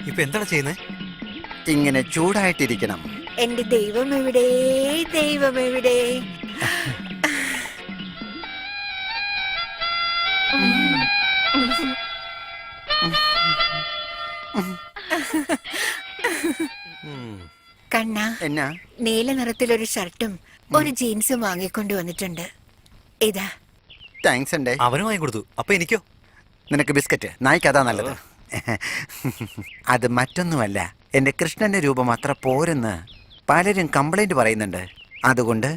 ഇപ്പൊ എന്താണ് ചെയ്യുന്നത്? ഇങ്ങനെ ചൂടായിട്ടിരിക്കണം. എന്റെ ദൈവം എവിടെ, ദൈവം എവിടെ? കണ്ണ, എന്നാ നീല നിറത്തിലൊരു ഷർട്ടും ഒരു ജീൻസും വാങ്ങിക്കൊണ്ട് വന്നിട്ടുണ്ട്. ഇതാ. താങ്ക്സ് ഉണ്ടേ. അവന് വാങ്ങി കൊടുത്തു. അപ്പൊ എനിക്കോ? നിനക്ക് ബിസ്ക്കറ്റ്. നായ്ക്ക് അതാ നല്ലത്. അത് മറ്റൊന്നുമല്ല, എന്റെ കൃഷ്ണന്റെ രൂപം അത്ര പോരെന്ന് പലരും കംപ്ലൈന്റ് പറയുന്നുണ്ട്. അതുകൊണ്ട്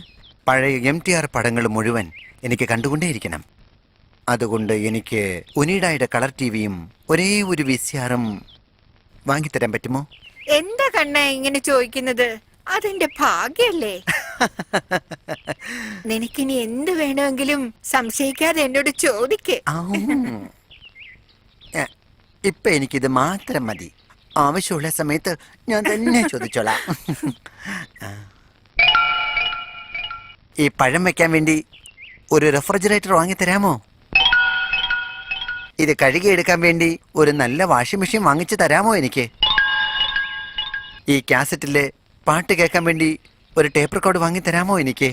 പഴയ MTR പടങ്ങൾ മുഴുവൻ എനിക്ക് കണ്ടുകൊണ്ടേയിരിക്കണം. അതുകൊണ്ട് എനിക്ക് ഉനീഡായുടെ കളർ ടിവിയും ഒരേ ഒരു VCRും വാങ്ങിത്തരാൻ പറ്റുമോ? എന്താ കണ്ണ ഇങ്ങനെ ചോദിക്കുന്നത്? അതെന്റെ ഭാഗ്യല്ലേ? നിനക്കിനി എന്ത് വേണമെങ്കിലും സംശയിക്കാതെ എന്നോട് ചോദിക്കേ. ഇപ്പൊ എനിക്കിത് മാത്രം മതി. ആവശ്യമുള്ള സമയത്ത് ഞാൻ തന്നെ ചോദിച്ചോളാം. ഈ പഴം വെക്കാൻ വേണ്ടി ഒരു റെഫ്രിജറേറ്റർ വാങ്ങിത്തരാമോ? ഇത് കഴുകിയെടുക്കാൻ വേണ്ടി ഒരു നല്ല വാഷിംഗ് മെഷീൻ വാങ്ങിച്ചു തരാമോ എനിക്ക്? ഈ കാസറ്റിലെ പാട്ട് കേൾക്കാൻ വേണ്ടി ഒരു ടേപ്പ് റെക്കോർഡ് വാങ്ങിത്തരാമോ എനിക്ക്?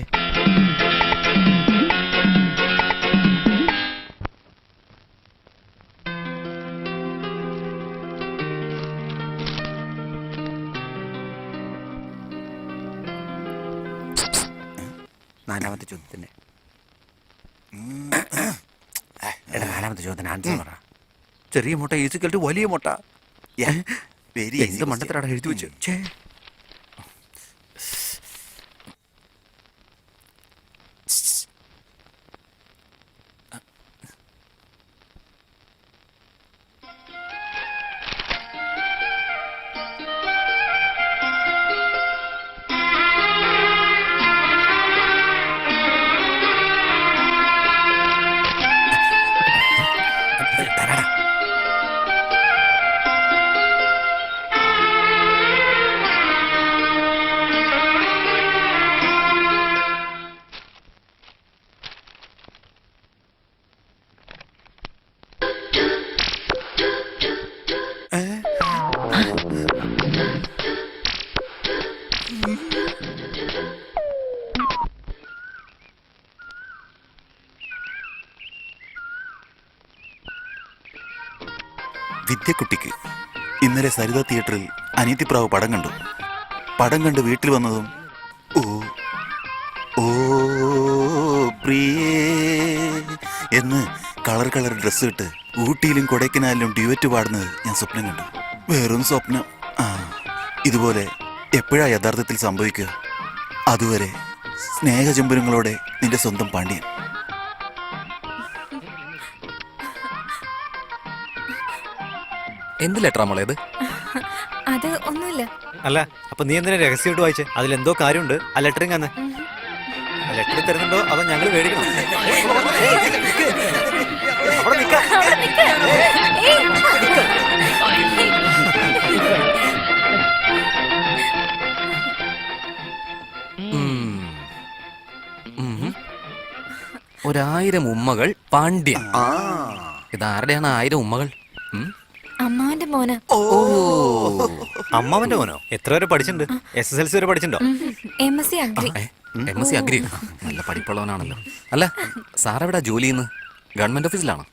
നാലാമത്തെ ചോദ്യത്തിന് നാലാമത്തെ ചോദ്യത്തിന് ആൻസർ പറ. ചെറിയ മുട്ട ഈസിക്കൽ ടു വലിയ മുട്ട. എന്ത് മണ്ടത്തിലാണ് എഴുതി വെച്ച്? വിദ്യക്കുട്ടിക്ക് ഇന്നലെ സരിത തിയേറ്ററിൽ അനിയത്തിപ്രാവ് പടം കണ്ടു. പടം കണ്ട് വീട്ടിൽ വന്നതും ഓ ഓ പ്രിയേ എന്ന് കളർ ഡ്രസ്സ് ഇട്ട് ഊട്ടിയിലും കൊടൈക്കനാലിലും ഡ്യുവറ്റ് പാടുന്നത് ഞാൻ സ്വപ്നം കണ്ടു. വേറൊന്നും സ്വപ്നം. ഇതുപോലെ എപ്പോഴാ യഥാർത്ഥത്തിൽ സംഭവിക്കുക? അതുവരെ സ്നേഹചുംബനങ്ങളോടെ നിന്റെ സ്വന്തം പാണ്ഡ്യൻ. എന്ത് ലെറ്ററാ മോളെ ഇത്? അത് ഒന്നുമില്ല. അല്ല, അപ്പൊ നീ എന്തിനാ രഹസ്യമായിട്ട് വായിച്ചേ? അതിലെന്തോ കാര്യമുണ്ട്. ആ ലെറ്ററിങ് അന്ന് ലെറ്റർ തരുന്നുണ്ടോ അതോ ഞങ്ങൾ മേടിക്കണം? അവിടെ നിൽക്കാം. ഒരായിരം ഉമ്മകൾ പാണ്ഡ്യൻ. ഇതാരുടെയാണ് 1000 ഉമ്മകൾ? അമ്മാവന്റെ മോന്. ഓ, അമ്മാവന്റെ മോനോ? എത്ര വരെ പഠിച്ചിട്ടുണ്ട്? SSLC വരെ പഠിച്ചിട്ടുണ്ടോ? MSc agri. MSc agri. നല്ല പഠിപ്പുള്ളവനാണല്ലോ. അല്ല, സാറെവിടാ ജോലി ചെയ്യുന്നത്? ഗവൺമെന്റ് ഓഫീസിലാണോ?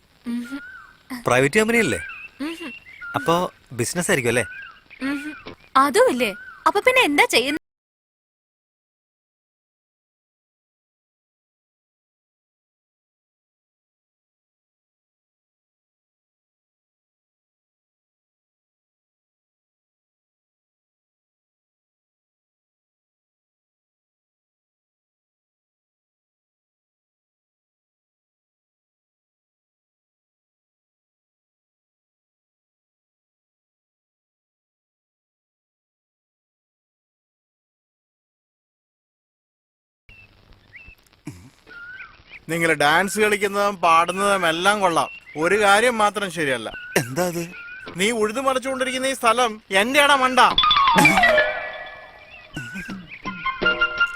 പ്രൈവറ്റ് കമ്പനി അല്ലേ? അപ്പോ ബിസിനസ് ആയിരിക്കും അല്ലേ? അതും ഇല്ലേ? അപ്പൊ പിന്നെ എന്താ ചെയ്യുന്നത്? നിങ്ങൾ ഡാൻസ് കളിക്കുന്നതും പാടുന്നതും എല്ലാം കൊള്ളാം. ഒരു കാര്യം മാത്രം ശരിയല്ല. എന്താ അത്? നീ ഉഴുതു മറിച്ചുകൊണ്ടിരിക്കുന്ന ഈ സ്ഥലം എന്റെയാടാ മണ്ട.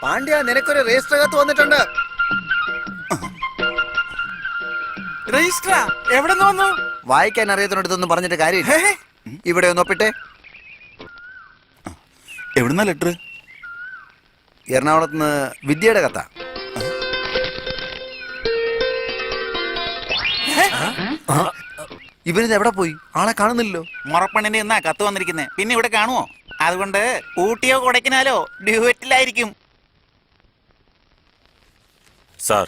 പാണ്ഡ്യ, നിനക്കൊരു രജിസ്റ്റർ കത്ത് വന്നിട്ടുണ്ട്. രജിസ്റ്ററാ? എവിടെ നിന്ന് വന്നു? വായിക്കാൻ അറിയാത്തതിനടുത്തൊന്നും പറഞ്ഞിട്ട് കാര്യമില്ല. ഇവിടെ ഒന്ന് ഒപ്പിട്ടെ. എവിടുന്നാ ലെറ്റർ? എറണാകുളത്ത് നിന്ന് വിദ്യയുടെ കഥ. ഇവരിത് എവിടെ പോയി? ആളെ കാണുന്നില്ലല്ലോ. മുറപ്പണ്ണിന്റെ എന്നാ കത്ത് വന്നിരിക്കുന്നത്, പിന്നെ ഇവിടെ കാണുമോ? അതുകൊണ്ട് ഊട്ടിയോ കൊടൈക്കനാലോ ഡ്യൂവറ്റിലായിരിക്കും. സാർ,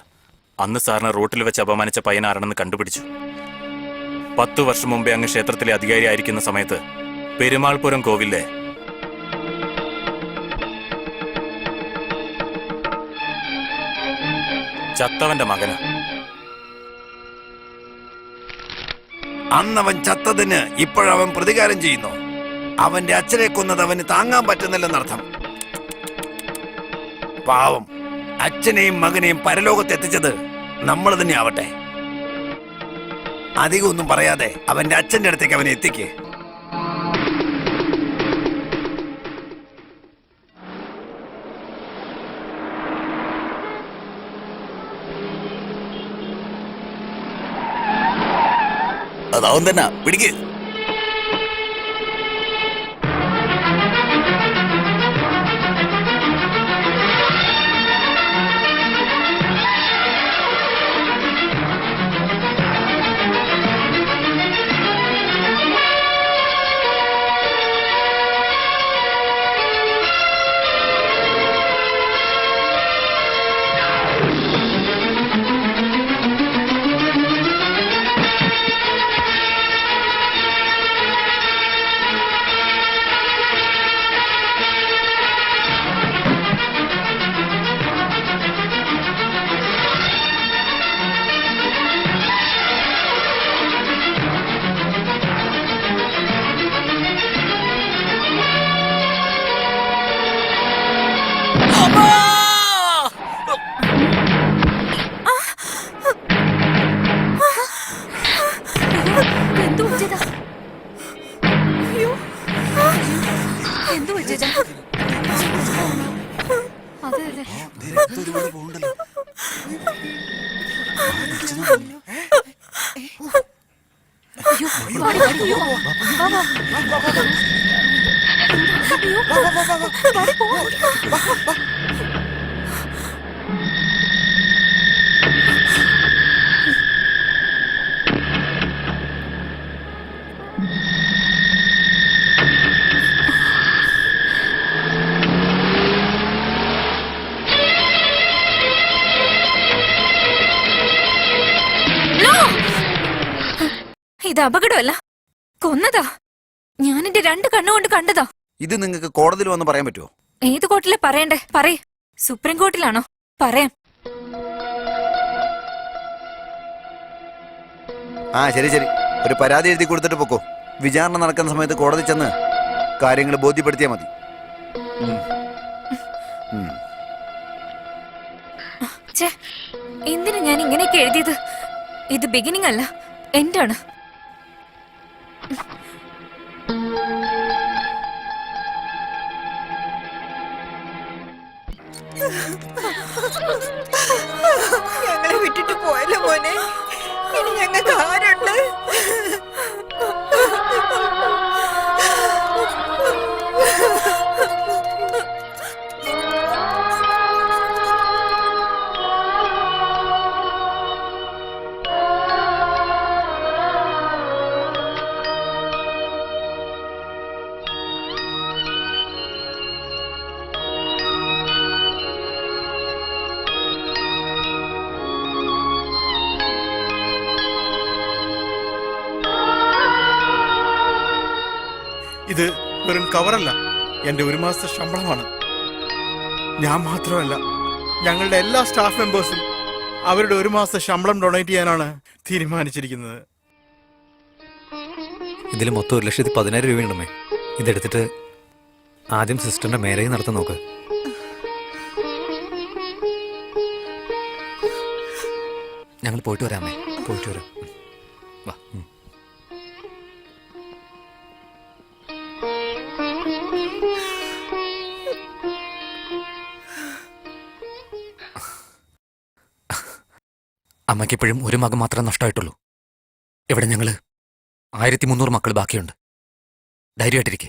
അന്ന് സാറിനെ റോട്ടിൽ വെച്ച് അപമാനിച്ച പയ്യനാരാണെന്ന് കണ്ടുപിടിച്ചു. 10 വർഷം മുമ്പേ അങ്ങ് ക്ഷേത്രത്തിലെ അധികാരിയായിരിക്കുന്ന സമയത്ത് പെരുമാൾപുരം കോവിലെ ചത്തവന്റെ മകന്. അന്നവൻ ചത്തതിന് ഇപ്പോഴവൻ പ്രതികാരം ചെയ്യുന്നു. അവന്റെ അച്ഛനെ കൊന്നത് അവന് താങ്ങാൻ പറ്റുന്നില്ലെന്നർത്ഥം. പാവം, അച്ഛനെയും മകനെയും പരലോകത്ത് എത്തിച്ചത് നമ്മൾ തന്നെ ആവട്ടെ. അധികം ഒന്നും പറയാതെ അവന്റെ അച്ഛന്റെ അടുത്തേക്ക് അവനെ എത്തിക്കേ. അതാവും തന്നെ പിടിക്ക്. എന്തു പറ്റിയതാ? എന്തു പറ്റിയതാ? അതെ അതെ. അയ്യോ, പാടി, പാടി, അയ്യോ. വാ, വാ. അയ്യോ, പാടി പോ. ഇത് അപകടമല്ല, കൊന്നതാ. ഞാൻ എന്റെ 2 കണ്ണുകൊണ്ട് കണ്ടതാ. ഇത് നിങ്ങൾക്ക് കോടതിയിൽ വന്ന് പറയാൻ പറ്റുമോ? ഏത് കോർട്ടിലെ പറയണ്ടേ? പറയ്. സുപ്രീം കോർട്ടിലാണോ? പറയാം. ആ ശരി ശരി, ഒരു പരാതി എഴുതി കൊടുത്തിട്ട് പൊക്കോ. വിചാരണ നടക്കുന്ന സമയത്ത് കോടതി ചെന്ന് കാര്യങ്ങൾ ബോധ്യപ്പെടുത്തിയാൽ മതി. ഛേ, എന്തിനാ ഞാൻ ഇങ്ങനെയൊക്കെ എഴുതിയത്? ഇത് ബിഗിനിങ് അല്ല, എൻഡാണ്. ഞങ്ങളെ വിട്ടിട്ട് പോയല്ലോ മോനെ. ഇനി ഞങ്ങൾക്ക് ആരുണ്ട്? ഇത് വെറും കവറല്ല, എന്റെ 1 മാസത്തെ ശമ്പളമാണ്. ഞാൻ മാത്രമല്ല, ഞങ്ങളുടെ എല്ലാ സ്റ്റാഫ് മെമ്പേഴ്സും അവരുടെ 1 മാസത്തെ ശമ്പളം ഡൊണേറ്റ് ചെയ്യാനാണ് തീരുമാനിച്ചിരിക്കുന്നത്. ഇതിൽ മൊത്തം 1,10,000 രൂപയുണ്ടമ്മേ. ഇതെടുത്തിട്ട് ആദ്യം സിസ്റ്ററിന്റെ മേരേജ് നടത്താൻ നോക്ക്. ഞങ്ങൾ പോയിട്ട് വരാമേ. പോയിട്ട് വരാം. വാ. അമ്മയ്ക്കെപ്പോഴും ഒരു മകൻ മാത്രമേ നഷ്ടമായിട്ടുള്ളൂ. ഇവിടെ ഞങ്ങള് 1300 മക്കൾ ബാക്കിയുണ്ട്. ധൈര്യമായിട്ടിരിക്കെ.